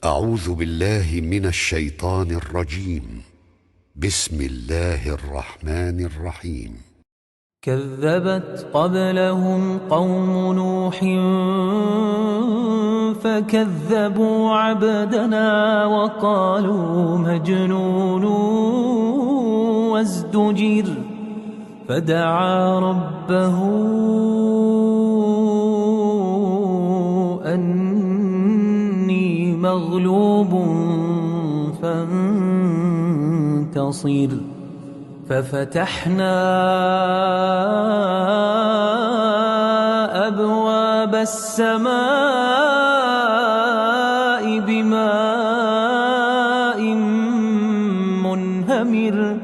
أعوذ بالله من الشيطان الرجيم. بسم الله الرحمن الرحيم. كذبت قبلهم قوم نوح فكذبوا عبدنا وقالوا مجنون وازدجر فدعا ربه أني مغلوب فانتصر ففتحنا أبواب السماء بماء منهمر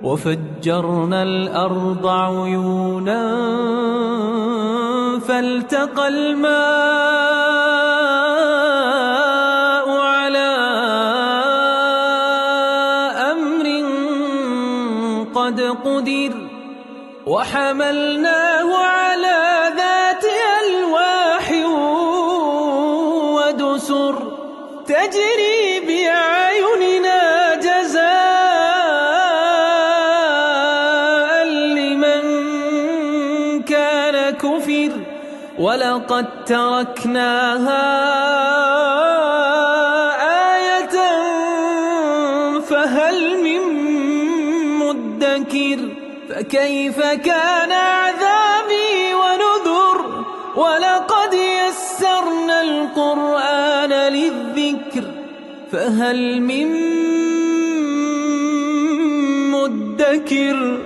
وفجرنا الأرض عيونا فالتقى الماء على أمر قد قدر وحملناه على ذات ألواح ودسر تجري بأعيننا جزاء لمن كان كفر ولقد تركناها آية فهل من مدكر فكيف كان عذابي ونذر ولقد يسرنا القرآن للذكر فهل من مدكر